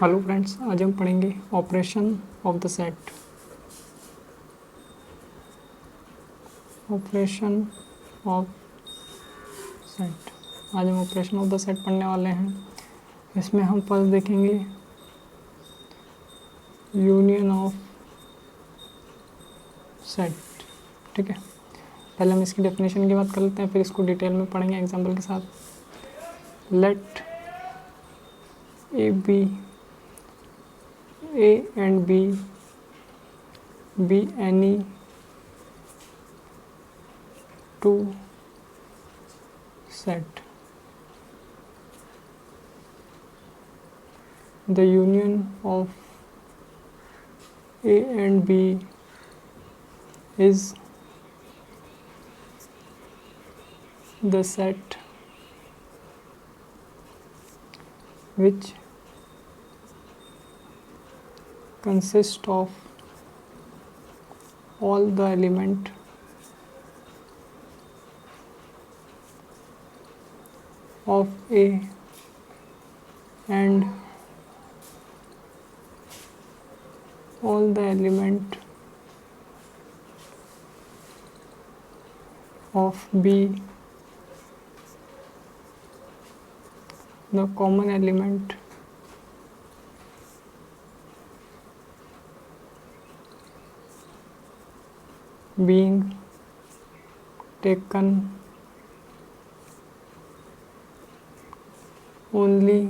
Hello friends, आज हम पढ़ेंगे operation of the set. Operation of set, आज हम ऑपरेशन ऑफ द सेट पढ़ने वाले हैं। इसमें हम फर्स्ट देखेंगे यूनियन ऑफ सेट। ठीक है, पहले हम इसकी डेफिनेशन की बात कर लेते हैं, फिर इसको डिटेल में पढ़ेंगे एग्जाम्पल के साथ। Let A and B be any two set. The union of A and B is the set which consists of all the element of A and all the element of B. The common element being taken only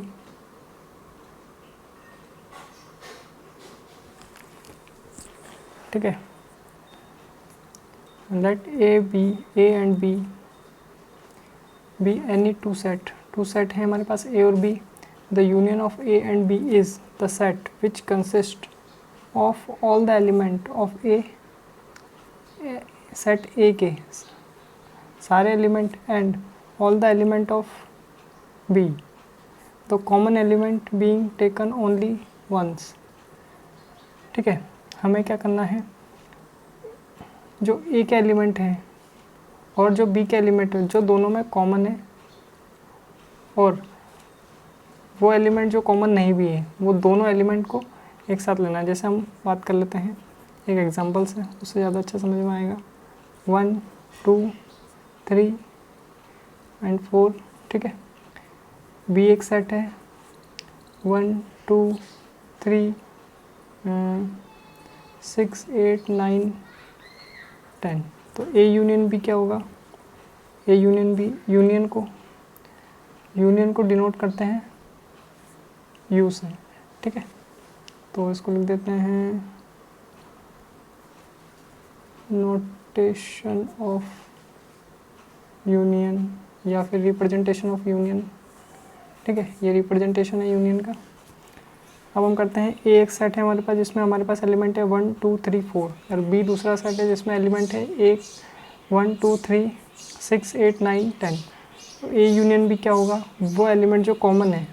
ठीक है। Let A and B be any two set है हमारे पास A और B। The union of A and B is the set which consists of all the element of A, set A के सारे element and all the element of B, the common element being taken only once. ठीक है, हमें क्या करना है, जो A के एलिमेंट है और जो B के एलिमेंट है जो दोनों में कॉमन है, और वो एलिमेंट जो कॉमन नहीं भी है, वो दोनों एलिमेंट को एक साथ लेना है। जैसे हम बात कर लेते हैं एक एग्जांपल से, उससे ज़्यादा अच्छा समझ में आएगा। 1 2 3 एंड 4। ठीक है, B एक सेट है 1 2 3 6 8 9 10। तो A यूनियन B क्या होगा, A यूनियन B, यूनियन को डिनोट करते हैं U से। ठीक है, तो इसको लिख देते हैं नोटेशन ऑफ यूनियन या फिर रिप्रेजेंटेशन ऑफ यूनियन। ठीक है, ये रिप्रेजेंटेशन है यूनियन का। अब हम करते हैं A एक सेट है हमारे पास जिसमें हमारे पास एलिमेंट है 1 2 3 4, और B दूसरा सेट है जिसमें एलिमेंट है 1 2 3 6 8 9 10। तो A यूनियन B क्या होगा, वो एलिमेंट जो कॉमन है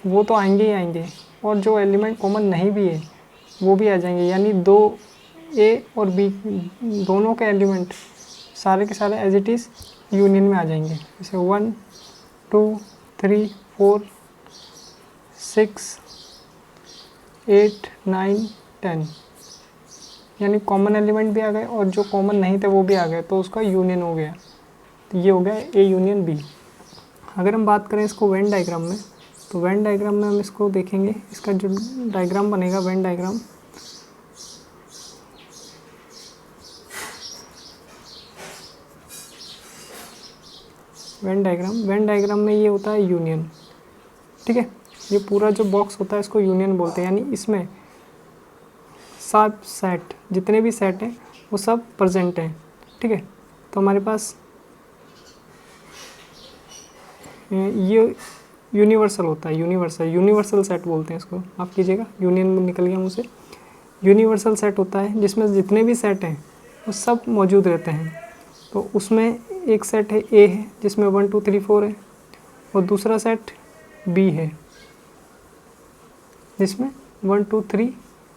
वो तो आएंगे ही आएंगे, और जो एलिमेंट कॉमन नहीं भी है वो भी आ जाएंगे, यानी दो A और B दोनों के एलिमेंट सारे के सारे एज इट इज़ यूनियन में आ जाएंगे। जैसे 1 2 3 4 6 8 9 10, यानी कॉमन एलिमेंट भी आ गए और जो कॉमन नहीं थे वो भी आ गए, तो उसका यूनियन हो गया। तो ये हो गया A यूनियन B। अगर हम बात करें इसको वेन डायग्राम में, तो वेन डायग्राम में हम इसको देखेंगे, इसका जो डायग्राम बनेगा वेन डायग्राम, वेन डायग्राम में ये होता है यूनियन। ठीक है, ये पूरा जो बॉक्स होता है इसको यूनियन बोलते हैं, यानी इसमें सब सेट, जितने भी सेट हैं वो सब प्रेजेंट हैं। ठीक है, तो हमारे पास ये यूनिवर्सल होता है, यूनिवर्सल सेट बोलते हैं इसको, माफ़ कीजिएगा यूनियन में निकल गया मुझसे। यूनिवर्सल सेट होता है जिसमें जितने भी सेट हैं वो सब मौजूद रहते हैं। तो उसमें एक सेट है A है जिसमें 1 2 3 4 है, और दूसरा सेट B है जिसमें 1 2 3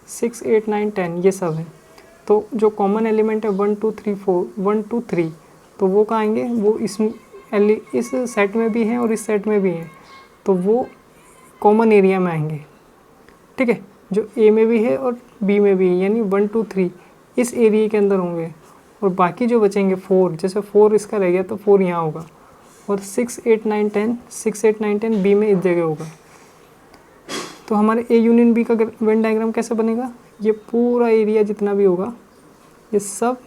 6 8 9 10 ये सब है। तो जो कॉमन एलिमेंट है 1 2 3 4 1 2 3, तो वो कहाँ आएंगे, वो इस सेट में भी हैं और इस सेट में भी हैं। तो वो कॉमन एरिया में आएंगे, ठीक है, जो ए में भी है और बी में भी है, यानी 1 2 3 इस एरिया के अंदर होंगे, और बाकी जो बचेंगे 4, जैसे 4 इसका रह गया तो 4 यहाँ होगा, और 6 8 9 10 6 8 9 10 बी में इस जगह होगा। तो हमारे ए यूनियन बी का वेन डायग्राम कैसे बनेगा, ये पूरा एरिया जितना भी होगा ये सब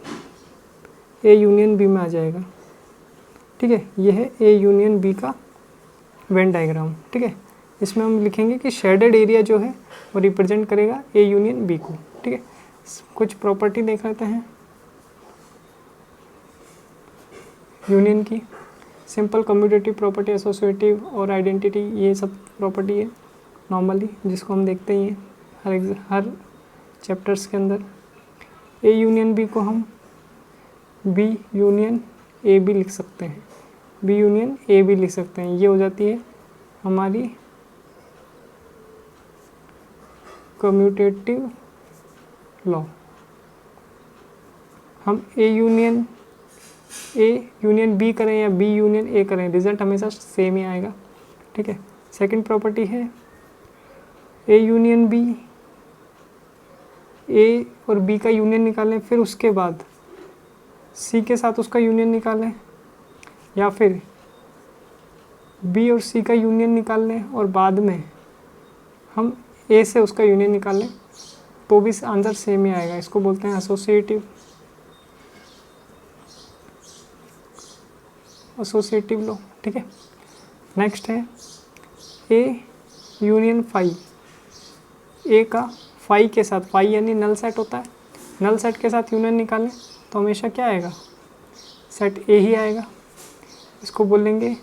ए यूनियन बी में आ जाएगा, ठीक है। ये है ए यूनियन बी का वेन डायग्राम, ठीक है। इसमें हम लिखेंगे कि शेडेड एरिया जो है वो रिप्रेजेंट करेगा ए यूनियन बी को, ठीक है। कुछ प्रॉपर्टी देख लेते हैं यूनियन की। सिंपल, कम्यूटेटिव प्रॉपर्टी, एसोसिएटिव और आइडेंटिटी, ये सब प्रॉपर्टी है नॉर्मली जिसको हम देखते ही हैं हर चैप्टर्स के अंदर। ए यूनियन बी को हम बी यूनियन ए बी लिख सकते हैं, बी यूनियन ए बी लिख सकते हैं। ये हो जाती है हमारी कम्यूटेटिव लॉ। हम ए यूनियन बी करें या बी यूनियन ए करें, रिजल्ट हमेशा सेम ही आएगा, ठीक है। सेकंड प्रॉपर्टी है ए यूनियन बी, ए और बी का यूनियन निकालें, फिर उसके बाद सी के साथ उसका यूनियन निकालें, या फिर बी और सी का यूनियन निकाल लें और बाद में हम ए से उसका यूनियन निकाल लें, तो भी आंसर सेम ही आएगा। इसको बोलते हैं एसोसिएटिव लॉ, ठीक है। नेक्स्ट है ए यूनियन फाई, ए का फाई के साथ, फाई यानी नल सेट होता है, नल सेट के साथ यूनियन निकालें तो हमेशा क्या आएगा, सेट ए ही आएगा। इसको बोलेंगे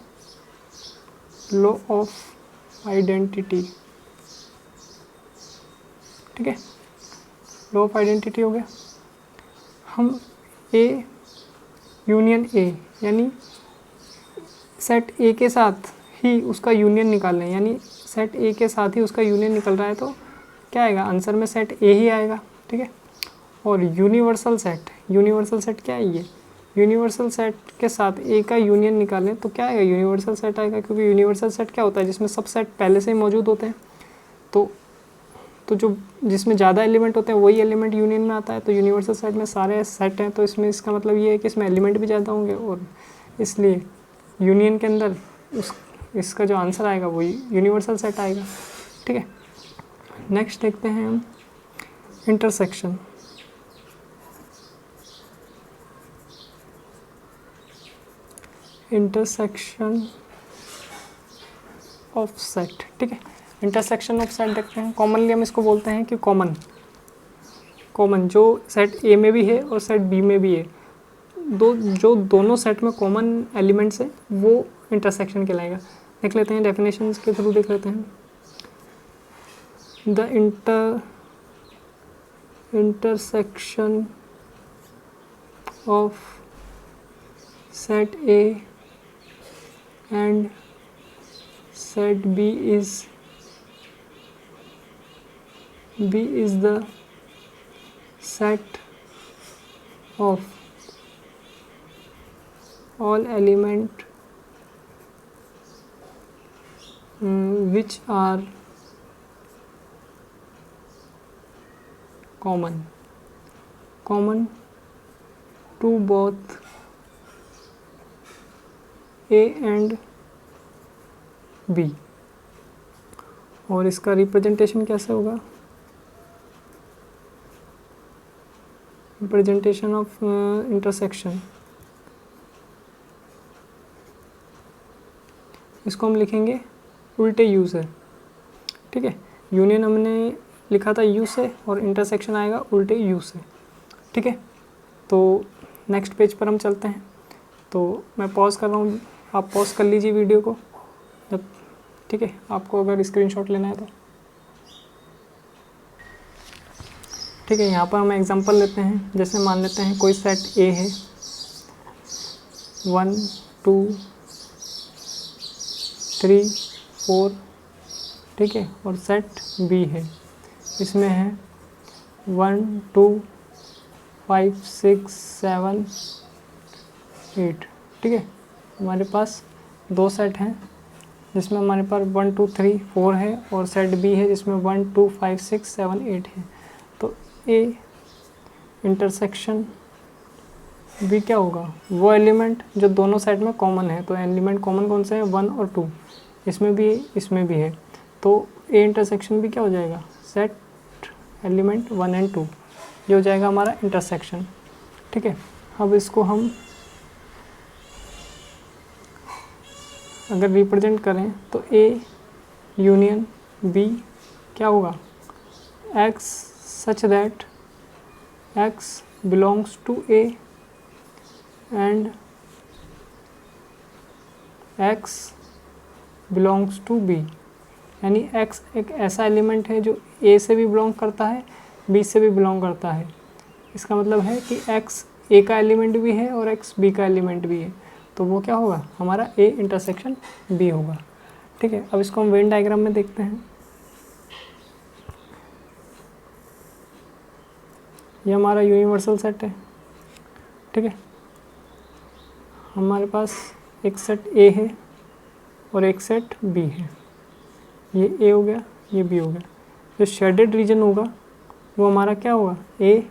लॉ ऑफ आइडेंटिटी, ठीक है। लॉ ऑफ आइडेंटिटी हो गया। हम ए यूनियन ए यानी सेट ए के साथ ही उसका यूनियन निकाल लें, यानी सेट ए के साथ ही उसका यूनियन निकल रहा है तो क्या आएगा, आंसर में सेट ए ही आएगा, ठीक है। और यूनिवर्सल सेट क्या है, ये यूनिवर्सल सेट के साथ ए का यूनियन निकालें तो क्या आएगा, यूनिवर्सल सेट आएगा, क्योंकि यूनिवर्सल सेट क्या होता है, जिसमें सब सेट पहले से ही मौजूद होते हैं, तो जो जिसमें ज़्यादा एलिमेंट होते हैं वही एलिमेंट यूनियन में आता है। तो यूनिवर्सल सेट में सारे सेट हैं, तो इसमें इसका मतलब ये है कि इसमें एलिमेंट भी ज़्यादा होंगे, और इसलिए यूनियन के अंदर इसका जो आंसर आएगा वो यूनिवर्सल सेट आएगा, ठीक है। नेक्स्ट देखते हैं हम इंटरसेक्शन। इंटरसेक्शन ऑफ सेट, ठीक है। इंटरसेक्शन ऑफ सेट देखते हैं। कॉमनली हम इसको बोलते हैं कि कॉमन जो सेट ए में भी है और सेट बी में भी है, जो दोनों सेट में कॉमन एलिमेंट्स है वो इंटरसेक्शन कहलाएगा। देख लेते हैं, डेफिनेशंस के थ्रू देख लेते हैं। The intersection of set A and set B is the set of all element which are common to both A and B। और इसका रिप्रेजेंटेशन कैसे होगा, रिप्रेजेंटेशन ऑफ इंटरसेक्शन, इसको हम लिखेंगे उल्टे यू से, ठीक है। यूनियन हमने लिखा था यू से और इंटरसेक्शन आएगा उल्टे यू से, ठीक है। तो नेक्स्ट पेज पर हम चलते हैं। तो मैं पॉज कर रहा हूँ, आप पॉज कर लीजिए वीडियो को जब, ठीक है, आपको अगर स्क्रीनशॉट लेना है तो, ठीक है। यहाँ पर हम एग्जांपल लेते हैं, जैसे मान लेते हैं कोई सेट ए है 1 2 3 4, ठीक है, और सेट बी है, इसमें है 1 2 5 6 7 8, ठीक है। हमारे पास दो सेट हैं जिसमें हमारे पास 1 2 3 4 है और सेट बी है जिसमें 1 2 5 6 7 8 है। तो ए इंटरसेक्शन बी क्या होगा, वो एलिमेंट जो दोनों सेट में कॉमन है। तो एलिमेंट कॉमन कौन से हैं, 1 और 2, इसमें भी इसमें भी है। तो ए इंटरसेक्शन भी क्या हो जाएगा, सेट एलिमेंट 1 एंड 2, ये हो जाएगा हमारा इंटरसेक्शन। ठीक है, अब इसको हम अगर रिप्रेजेंट करें तो ए यूनियन बी क्या होगा, X such that X belongs to A and X belongs to B. यानी एक्स एक ऐसा एलिमेंट है जो ए से भी बिलोंग करता है, बी से भी बिलोंग करता है। इसका मतलब है कि एक्स ए का एलिमेंट भी है और एक्स बी का एलिमेंट भी है। तो वो क्या होगा, हमारा ए इंटरसेक्शन बी होगा। ठीक है, अब इसको हम वेन डायग्राम में देखते हैं। ये हमारा यूनिवर्सल सेट है। ठीक है, हमारे पास एक सेट ए है और एक सेट बी है। ये ए हो गया, ये बी हो गया। जो शेडेड रीजन होगा वो हमारा क्या होगा, ए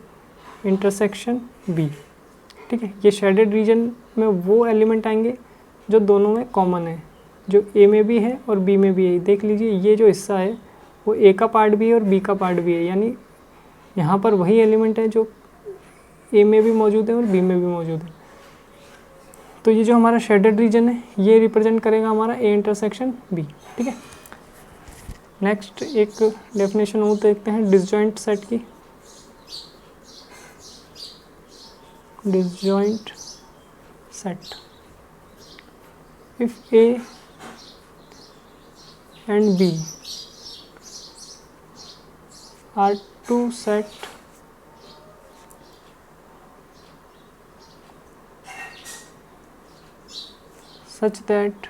इंटरसेक्शन बी। ठीक है, ये शेडेड रीजन में वो एलिमेंट आएंगे जो दोनों में कॉमन है, जो ए में भी है और बी में भी है। देख लीजिए, ये जो हिस्सा है वो ए का पार्ट भी है और बी का पार्ट भी है। यानी यहाँ पर वही एलिमेंट है जो ए में भी मौजूद है और बी में भी मौजूद है। तो ये जो हमारा शेडेड रीजन है ये रिप्रेजेंट करेगा हमारा ए इंटरसेक्शन बी। ठीक है, नेक्स्ट एक डेफिनेशन और देखते हैं डिसजॉइंट सेट की। Disjoint set, if A and B are two set such that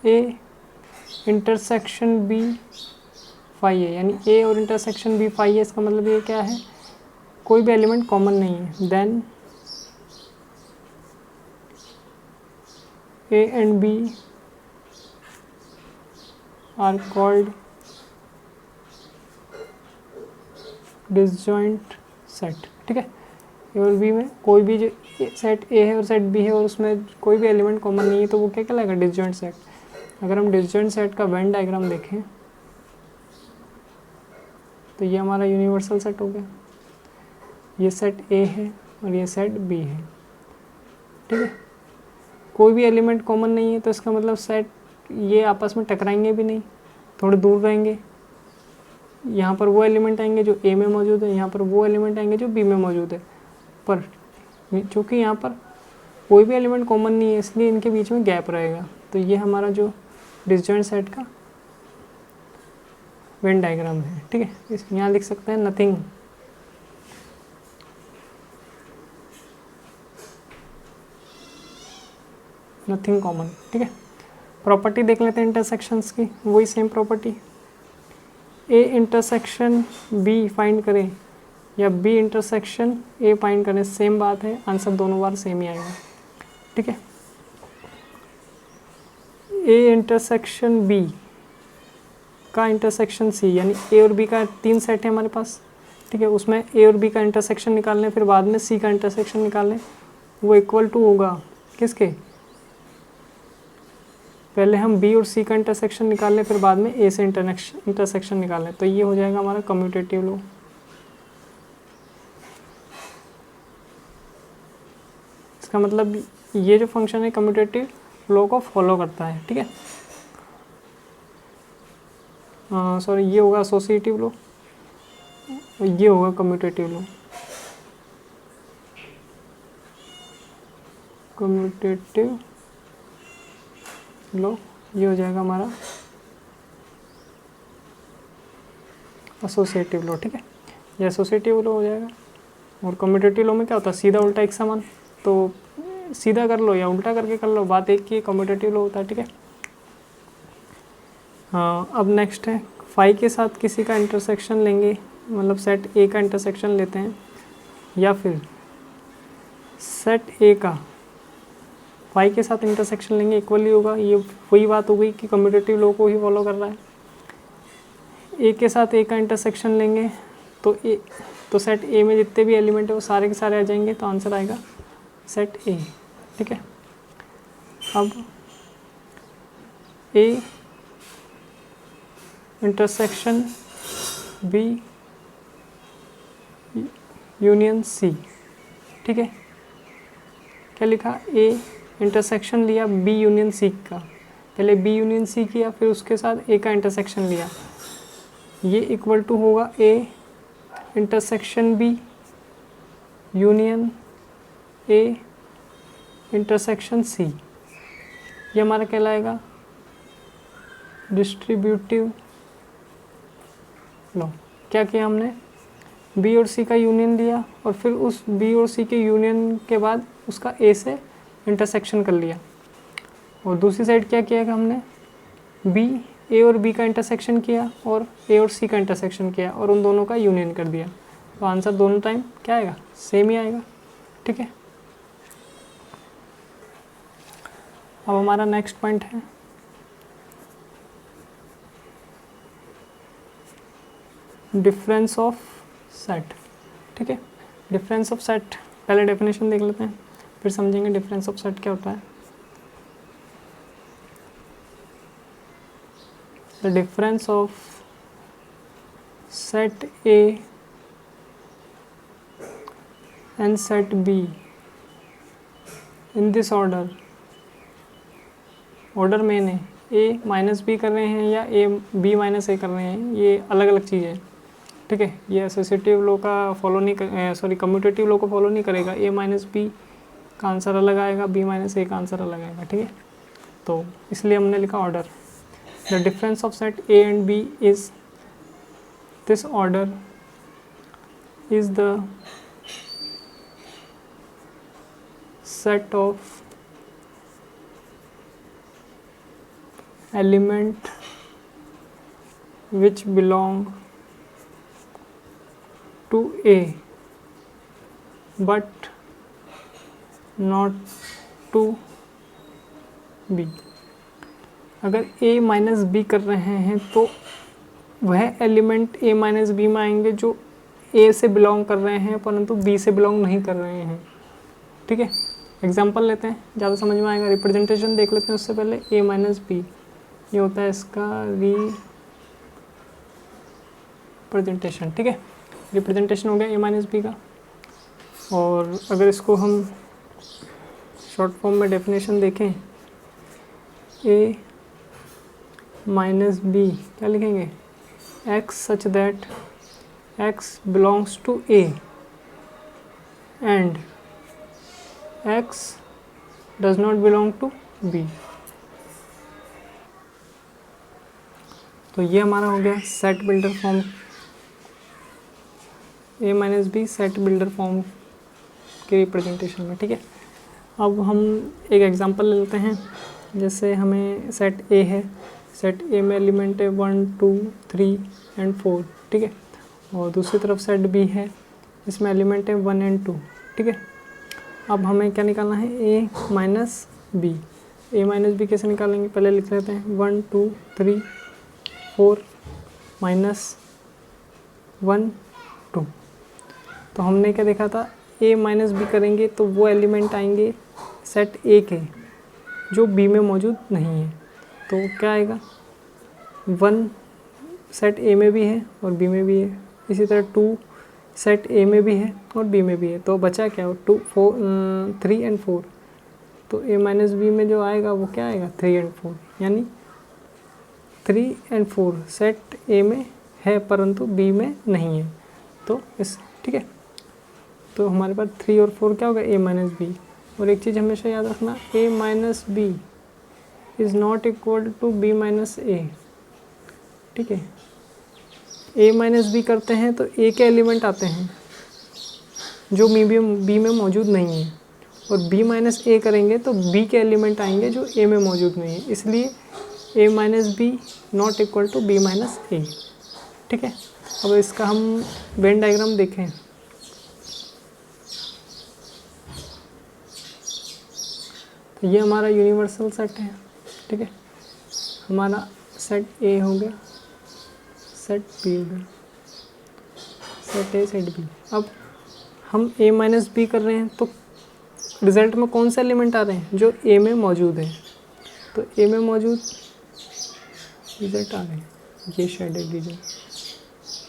A intersection B phi है, यानी A और इंटरसेक्शन B फाई है। इसका मतलब ये क्या है, कोई भी एलिमेंट कॉमन नहीं है। Then A and B are called disjoint set। ठीक है, ए और बी में कोई भी जो सेट ए है और सेट बी है और उसमें कोई भी एलिमेंट कॉमन नहीं है तो वो क्या कहलाएगा, डिसजॉइंट सेट। अगर हम डिसजॉइंट सेट का वेन डायग्राम देखें तो ये हमारा यूनिवर्सल सेट हो गया। ये सेट ए है और ये सेट बी है। ठीक है, कोई भी एलिमेंट कॉमन नहीं है तो इसका मतलब सेट ये आपस में टकराएंगे भी नहीं, थोड़े दूर रहेंगे। यहाँ पर वो एलिमेंट आएंगे जो ए में मौजूद है, यहाँ पर वो एलिमेंट आएंगे जो बी में मौजूद है। पर चूँकि यहाँ पर कोई भी एलिमेंट कॉमन नहीं है इसलिए इनके बीच में गैप रहेगा। तो ये हमारा जो डिसजॉइंट सेट का वेन डायग्राम है। ठीक है, इस यहाँ लिख सकते हैं नथिंग कॉमन। ठीक है, प्रॉपर्टी देख लेते हैं इंटरसेक्शंस की, वही same property. A intersection B find करें या बी इंटरसेक्शन ए फाइंड करें, सेम बात है, आंसर दोनों बार सेम ही आएगा। ठीक है, ए इंटरसेक्शन बी का इंटरसेक्शन सी, यानी ए और बी का 3 सेट है हमारे पास। ठीक है, उसमें ए और बी का इंटरसेक्शन निकाल लें, फिर बाद में सी का इंटरसेक्शन निकाल लें। वो इक्वल टू होगा किसके, पहले हम बी और सी का इंटरसेक्शन निकाल लें, फिर बाद में ए से इंटरसेक्शन निकाल लें। तो ये हो जाएगा हमारा कम्यूटेटिव लॉ। इसका मतलब ये जो फंक्शन है कम्यूटेटिव लॉ को फॉलो करता है। ठीक है, सॉरी, ये होगा एसोसिएटिव लॉ और ये होगा कम्यूटेटिव लॉ। कम्यूटेटिव लॉ ये हो जाएगा हमारा एसोसिएटिव लॉ। ठीक है, ये एसोसिएटिव लॉ हो जाएगा। और कम्यूटेटिव लॉ में क्या होता है, सीधा उल्टा एक समान। तो सीधा कर लो या उल्टा करके कर लो, बात एक ही, कम्यूटेटिव लॉ होता है। ठीक है, हाँ, अब नेक्स्ट है फाई के साथ किसी का इंटरसेक्शन लेंगे, मतलब सेट ए का इंटरसेक्शन लेते हैं, या फिर सेट ए का वाई के साथ इंटरसेक्शन लेंगे इक्वली होगा। ये वही बात हो गई कि कम्यूटेटिव लॉ को ही फॉलो कर रहा है। ए के साथ ए का इंटरसेक्शन लेंगे तो सेट ए में जितने भी एलिमेंट है वो सारे के सारे आ जाएंगे, तो आंसर आएगा सेट ए। ठीक है, अब A intersection B union C. ठीक है, क्या लिखा, ए इंटरसेक्शन लिया बी यूनियन सी का, पहले बी यूनियन सी किया फिर उसके साथ ए का इंटरसेक्शन लिया, ये इक्वल टू होगा A intersection B union A intersection C. ये हमारा कहलाएगा डिस्ट्रीब्यूटिव लॉ। क्या किया हमने, बी और सी का यूनियन लिया और फिर उस बी और सी के यूनियन के बाद उसका ए से इंटरसेक्शन कर लिया, और दूसरी साइड क्या किया कि हमने बी ए और बी का इंटरसेक्शन किया और ए और सी का इंटरसेक्शन किया और उन दोनों का यूनियन कर दिया, तो आंसर दोनों टाइम क्या आएगा, सेम ही आएगा। ठीक है, अब हमारा नेक्स्ट पॉइंट है डिफरेंस ऑफ सेट। ठीक है, डिफरेंस ऑफ सेट, पहले डेफिनेशन देख लेते हैं फिर समझेंगे डिफरेंस ऑफ सेट क्या होता है। The difference of set A and set be in this order, order मैंने ए माइनस बी कर रहे हैं या ए बी माइनस ए कर रहे हैं, ये अलग अलग चीज़ है। ठीक है, ये एसोसिएटिव लॉ का फॉलो नहीं सॉरी कम्यूटेटिव लॉ को फॉलो नहीं करेगा। ए माइनस बी का आंसर अलग आएगा, बी माइनस ए का आंसर अलग आएगा। ठीक है, तो इसलिए हमने लिखा order. The difference of set A and B is this order is the set of element which belong to A but not to B। अगर A माइनस बी कर रहे हैं तो वह एलिमेंट A माइनस बी में आएंगे जो A से बिलोंग कर रहे हैं परंतु B से बिलोंग नहीं कर रहे हैं। ठीक है, एग्जांपल लेते हैं, ज़्यादा समझ में आएगा। रिप्रेजेंटेशन देख लेते हैं उससे पहले। A माइनस बी, ये होता है इसका रिप्रेजेंटेशन। ठीक है, रिप्रेजेंटेशन हो गया ए माइनस बी का। और अगर इसको हम शॉर्ट फॉर्म में डेफिनेशन देखें, ए माइनस बी क्या लिखेंगे, X such that X belongs to A and X does not belong to B. तो ये हमारा हो गया set builder form, A minus B set builder form के रिप्रेजेंटेशन में। ठीक है, अब हम एक एग्जांपल ले लेते हैं। जैसे हमें सेट ए है, सेट ए में एलिमेंट है 1 2 3 एंड 4। ठीक है, और दूसरी तरफ सेट बी है, इसमें एलिमेंट है 1 एंड 2। ठीक है, अब हमें क्या निकालना है, ए माइनस बी। ए माइनस बी कैसे निकालेंगे, पहले लिख लेते हैं 1 2 3 4 माइनस 1 2। तो हमने क्या देखा था, ए माइनस बी करेंगे तो वो एलिमेंट आएंगे सेट ए के जो बी में मौजूद नहीं है। तो क्या आएगा, 1 सेट ए में भी है और बी में भी है, इसी तरह 2 सेट ए में भी है और बी में भी है। तो बचा क्या, 2 4 3 एंड 4। तो ए माइनस बी में जो आएगा वो क्या आएगा, 3 एंड 4, यानी 3 एंड 4 सेट ए में है परंतु बी में नहीं है। तो इस ठीक है, तो हमारे पास 3 और 4 क्या होगा, ए माइनस बी। और एक चीज़ हमेशा याद रखना, A minus B is not equal to B minus A. ठीक है, ए माइनस बी करते हैं तो ए के एलिमेंट आते हैं जो बी में मौजूद नहीं है, और बी माइनस ए करेंगे तो बी के एलिमेंट आएंगे जो ए में मौजूद नहीं है। इसलिए A minus B not equal to B minus A. ठीक है, अब इसका हम वेन डायग्राम देखें। तो ये हमारा यूनिवर्सल सेट है, ठीक है। हमारा सेट ए हो गया, सेट बी हो गया, सेट ए सेट बी। अब हम ए माइनस बी कर रहे हैं तो रिजल्ट में कौन से एलिमेंट आ रहे हैं, जो ए में मौजूद है। तो ए में मौजूद रिजल्ट आ रहे हैं, ये शेडेड रीजन।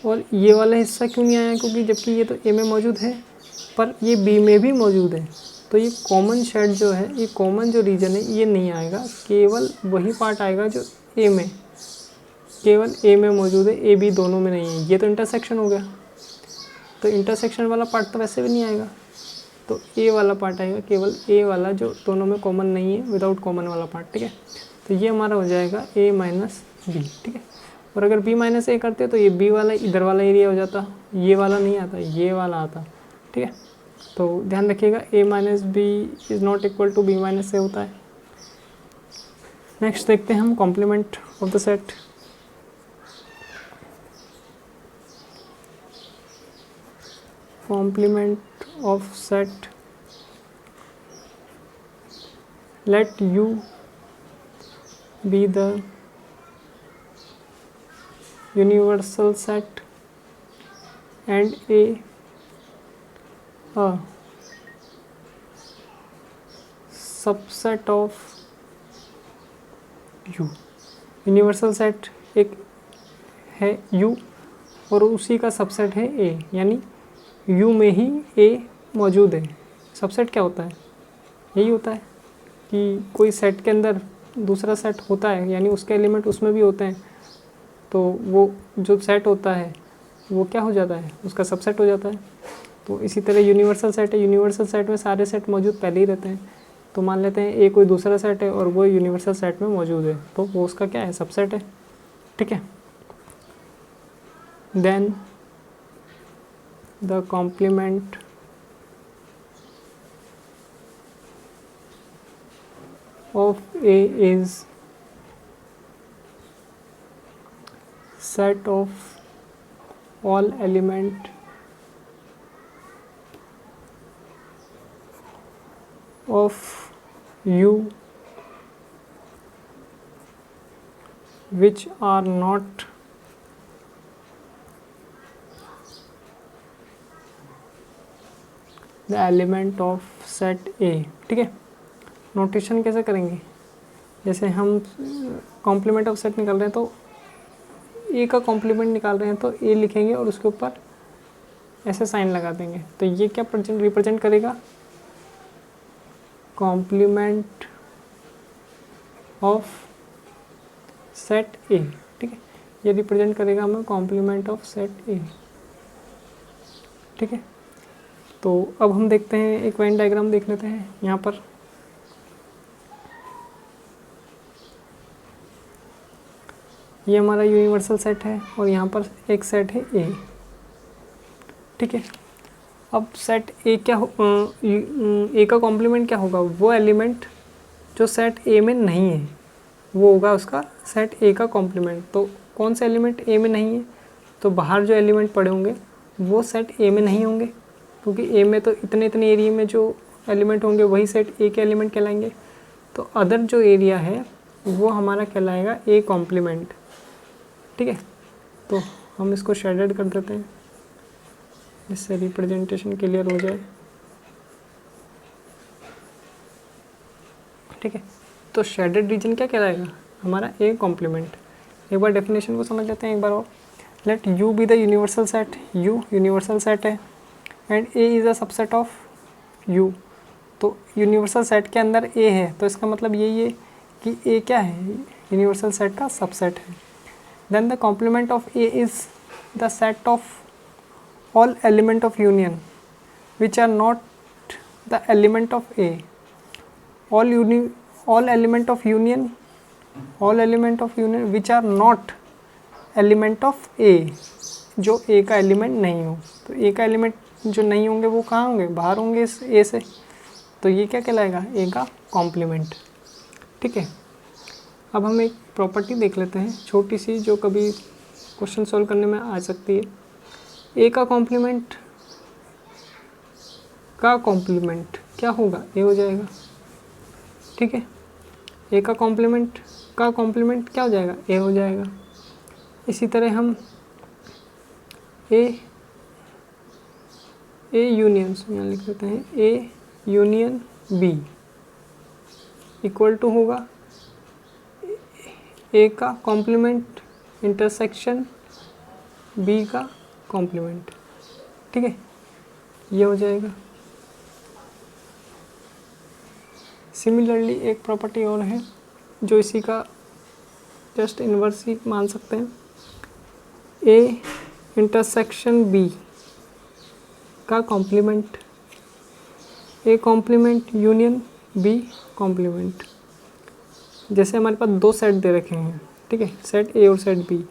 और ये वाला हिस्सा क्यों नहीं आया, क्योंकि जबकि ये तो ए में मौजूद है पर ये बी में भी मौजूद है, तो ये कॉमन शेड जो है, ये कॉमन जो रीजन है ये नहीं आएगा, केवल वही पार्ट आएगा जो ए में, केवल ए में मौजूद है, ए बी दोनों में नहीं है। ये तो इंटरसेक्शन हो गया, तो इंटरसेक्शन वाला पार्ट तो वैसे भी नहीं आएगा, तो ए वाला पार्ट आएगा, केवल ए वाला जो दोनों में कॉमन नहीं है, विदाउट कॉमन वाला पार्ट, ठीक है। तो ये हमारा हो जाएगा ए माइनस बी, ठीक है। और अगर बी माइनस ए करते तो ये बी वाला इधर वाला एरिया हो जाता, ये वाला नहीं आता, ये वाला आता, ठीक है। तो ध्यान रखिएगा A minus B is not equal to B minus A होता है। नेक्स्ट देखते हैं हम complement of the set. complement of set, let U be the universal set and A subset of U। Universal set एक है U और उसी का सबसेट है A, यानी U में ही A मौजूद है। सबसेट क्या होता है, यही होता है कि कोई सेट के अंदर दूसरा सेट होता है, यानी उसके एलिमेंट उसमें भी होते हैं, तो वो जो सेट होता है वो क्या हो जाता है, उसका सबसेट हो जाता है। तो इसी तरह यूनिवर्सल सेट है, यूनिवर्सल सेट में सारे सेट मौजूद पहले ही रहते हैं। तो मान लेते हैं ए कोई दूसरा सेट है और वो यूनिवर्सल सेट में मौजूद है, तो वो उसका क्या है, सबसेट है, ठीक है। Then the complement of A is set of all element of U which are not the element of set ए, ठीक है। नोटेशन कैसे करेंगे, जैसे हम कॉम्प्लीमेंट ऑफ सेट निकाल रहे हैं तो ए का कॉम्प्लीमेंट निकाल रहे हैं तो ए लिखेंगे और उसके ऊपर ऐसे साइन लगा देंगे। तो ये क्या रिप्रेजेंट करेगा, कॉम्प्लीमेंट ऑफ सेट ए, ठीक है। ये रिप्रेजेंट करेगा हमें कॉम्प्लीमेंट ऑफ सेट ए, ठीक है। तो अब हम देखते हैं, एक वेन डायग्राम देख लेते हैं। यहाँ पर ये हमारा यूनिवर्सल सेट है और यहाँ पर एक सेट है ए, ठीक है। अब सेट ए क्या हो, ए का कॉम्प्लीमेंट क्या होगा, वो एलिमेंट जो सेट ए में नहीं है वो होगा उसका सेट ए का कॉम्प्लीमेंट। तो कौन से एलिमेंट ए में नहीं है, तो बाहर जो एलिमेंट पड़े होंगे वो सेट ए में नहीं होंगे, क्योंकि ए में तो इतने एरिया में जो एलिमेंट होंगे वही सेट ए के एलिमेंट कहलाएंगे। तो अदर जो एरिया है वो हमारा कहलाएगा ए कॉम्प्लीमेंट, ठीक है। तो हम इसको शेडेड कर देते हैं जिससे रिप्रेजेंटेशन क्लियर हो जाए, ठीक है। तो शेडेड रीजन क्या कहलाएगा, हमारा ए कॉम्प्लीमेंट। एक बार डेफिनेशन को समझ लेते हैं एक बार और। Let U be the universal set, U universal set है and A is a subset of U. तो यूनिवर्सल सेट के अंदर ए है, तो इसका मतलब यही है कि ए क्या है, यूनिवर्सल सेट का सबसेट है। Then the complement of A is the set of all element of union which are not the element of A. all element of union which are not element of A, जो A का element नहीं हो। तो A का element जो नहीं होंगे वो कहाँ होंगे, बाहर होंगे इस A से, तो ये क्या कहलाएगा, A का कॉम्प्लीमेंट, ठीक है। अब हम एक प्रॉपर्टी देख लेते हैं छोटी सी, जो कभी क्वेश्चन सॉल्व करने में आ सकती है। A का कॉम्प्लीमेंट क्या होगा, A हो जाएगा, ठीक है। ए का कॉम्प्लीमेंट क्या हो जाएगा, ए हो जाएगा। इसी तरह हम ए यूनियन यहाँ लिख देते हैं, A union B equal to होगा ए का कॉम्प्लीमेंट इंटरसेक्शन बी का कॉम्प्लीमेंट, ठीक है, ये हो जाएगा। सिमिलरली एक प्रॉपर्टी और है जो इसी का जस्ट इन्वर्स ही मान सकते हैं, ए इंटरसेक्शन बी का complement, A complement union B complement. जैसे हमारे पास दो सेट दे रखे हैं, ठीक है, सेट ए और सेट बी,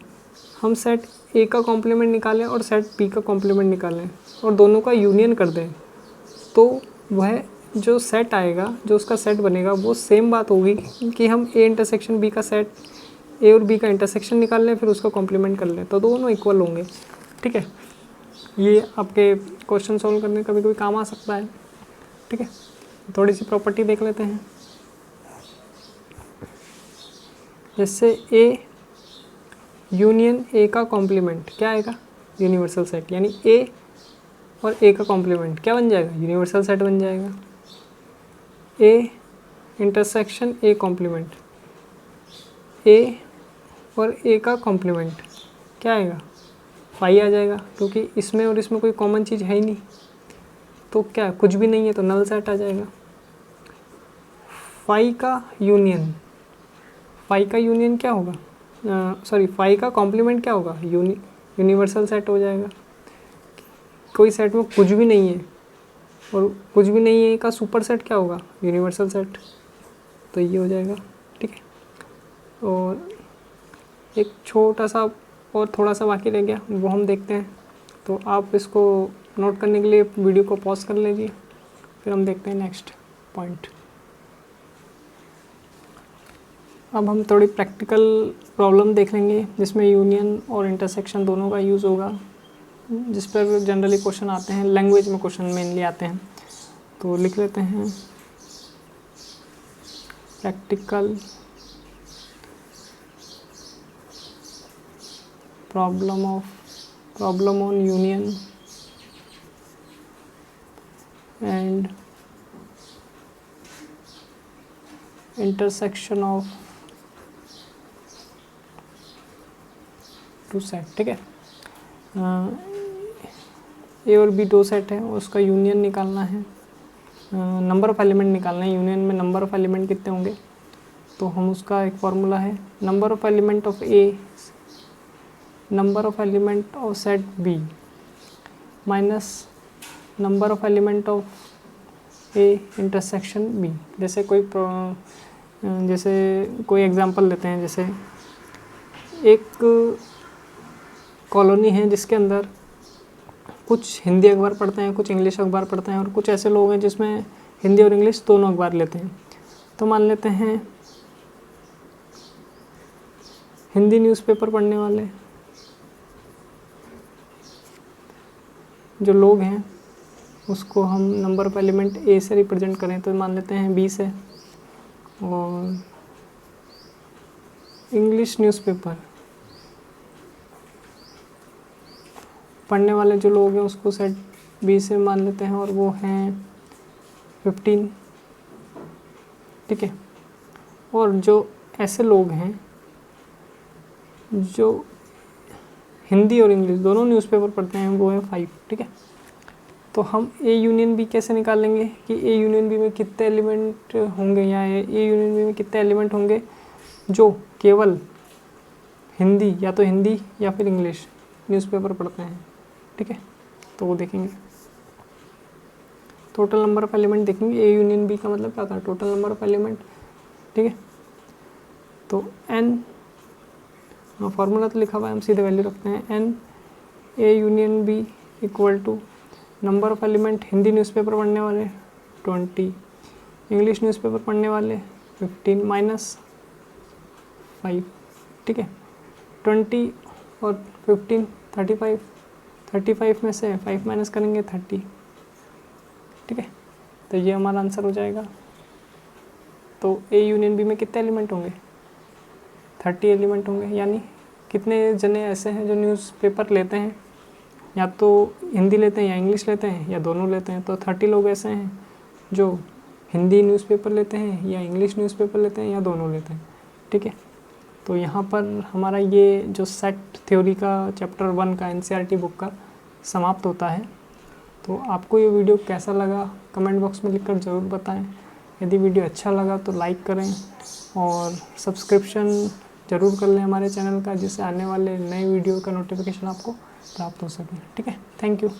हम सेट ए का कॉम्प्लीमेंट निकालें और सेट बी का कॉम्प्लीमेंट निकालें और दोनों का यूनियन कर दें, तो वह जो सेट आएगा, जो उसका सेट बनेगा, वो सेम बात होगी कि हम ए इंटरसेक्शन बी का सेट, ए और बी का इंटरसेक्शन निकाल लें, फिर उसका कॉम्प्लीमेंट कर लें, तो दोनों इक्वल होंगे, ठीक है। ये आपके क्वेश्चन सॉल्व करने कभी कभी काम आ सकता है, ठीक है। थोड़ी सी प्रॉपर्टी देख लेते हैं। जैसे ए यूनियन ए का कॉम्प्लीमेंट क्या आएगा, यूनिवर्सल सेट, यानी ए और ए का कॉम्प्लीमेंट क्या बन जाएगा, यूनिवर्सल सेट बन जाएगा। ए इंटरसेक्शन ए कॉम्प्लीमेंट, ए और ए का कॉम्प्लीमेंट क्या आएगा, फाई आ जाएगा, क्योंकि इसमें और इसमें कोई कॉमन चीज़ है ही नहीं, तो क्या कुछ भी नहीं है, तो नल सेट आ जाएगा। फाई का यूनियन क्या होगा, सॉरी फाई का कॉम्प्लीमेंट क्या होगा, यूनिवर्सल सेट हो जाएगा। कोई सेट में कुछ भी नहीं है और कुछ भी नहीं है का सुपर सेट क्या होगा, यूनिवर्सल सेट, तो ये हो जाएगा, ठीक है। और एक छोटा सा और थोड़ा सा बाकी रह गया, वो हम देखते हैं, तो आप इसको नोट करने के लिए वीडियो को पॉज कर लीजिए, फिर हम देखते हैं नेक्स्ट पॉइंट। अब हम थोड़ी प्रैक्टिकल प्रॉब्लम देख लेंगे जिसमें यूनियन और इंटरसेक्शन दोनों का यूज़ होगा, जिस पर जनरली क्वेश्चन आते हैं, लैंग्वेज में क्वेश्चन मेनली आते हैं। तो लिख लेते हैं practical problem on union and intersection of two set, ठीक है। ए और बी दो सेट है, उसका यूनियन निकालना है, नंबर ऑफ एलिमेंट निकालना है। यूनियन में नंबर ऑफ एलिमेंट कितने होंगे, तो हम उसका एक फार्मूला है, number of element of A number of element of set B minus number of element of A intersection B. जैसे कोई एग्जांपल लेते हैं, जैसे एक कॉलोनी है जिसके अंदर कुछ हिंदी अखबार पढ़ते हैं, कुछ इंग्लिश अखबार पढ़ते हैं, और कुछ ऐसे लोग हैं जिसमें हिंदी और इंग्लिश दोनों अखबार लेते हैं। तो मान लेते हैं हिंदी न्यूज़पेपर पढ़ने वाले जो लोग हैं, उसको हम नंबर ऑफ एलिमेंट ए से रिप्रेजेंट करें, तो मान लेते हैं 20 है। और इंग्लिश न्यूज़पेपर पढ़ने वाले जो लोग हैं उसको सेट बी से मान लेते हैं, और वो हैं 15, ठीक है। और जो ऐसे लोग हैं जो हिंदी और इंग्लिश दोनों न्यूज़पेपर पढ़ते हैं, वो है 5, ठीक है। तो हम ए यूनियन बी कैसे निकालेंगे कि ए यूनियन बी में कितने एलिमेंट होंगे, या ए यूनियन बी में कितने एलिमेंट होंगे जो केवल हिंदी या तो हिंदी या फिर इंग्लिश न्यूज़पेपर पढ़ते हैं, ठीक है। तो वो देखेंगे, टोटल नंबर ऑफ एलिमेंट देखेंगे। ए यूनियन बी का मतलब क्या होता है, टोटल नंबर ऑफ एलिमेंट, ठीक है। तो एन, फार्मूला तो लिखा हुआ है, हम सीधे वैल्यू रखते हैं, N A union B equal to number of element Hindi newspaper पढ़ने वाले 20, इंग्लिश न्यूज़पेपर पढ़ने वाले 15 माइनस 5, ठीक है। 20 और 15 35 में से 5 माइनस करेंगे 30, ठीक है। तो ये हमारा आंसर हो जाएगा। तो ए यूनियन बी में कितने एलिमेंट होंगे, 30 एलिमेंट होंगे। यानी कितने जने ऐसे हैं जो न्यूज़पेपर लेते हैं, या तो हिंदी लेते हैं या इंग्लिश लेते हैं या दोनों लेते हैं। तो 30 लोग ऐसे हैं जो हिंदी न्यूज़पेपर लेते हैं या इंग्लिश न्यूज़पेपर लेते हैं या दोनों लेते हैं, ठीक है। तो यहाँ पर हमारा ये जो सेट थ्योरी का चैप्टर 1 का एनसीईआरटी बुक का समाप्त होता है। तो आपको ये वीडियो कैसा लगा कमेंट बॉक्स में लिखकर ज़रूर बताएं। यदि वीडियो अच्छा लगा तो लाइक करें और सब्सक्रिप्शन ज़रूर कर लें हमारे चैनल का, जिससे आने वाले नए वीडियो का नोटिफिकेशन आपको प्राप्त हो सके, ठीक है। Thank you.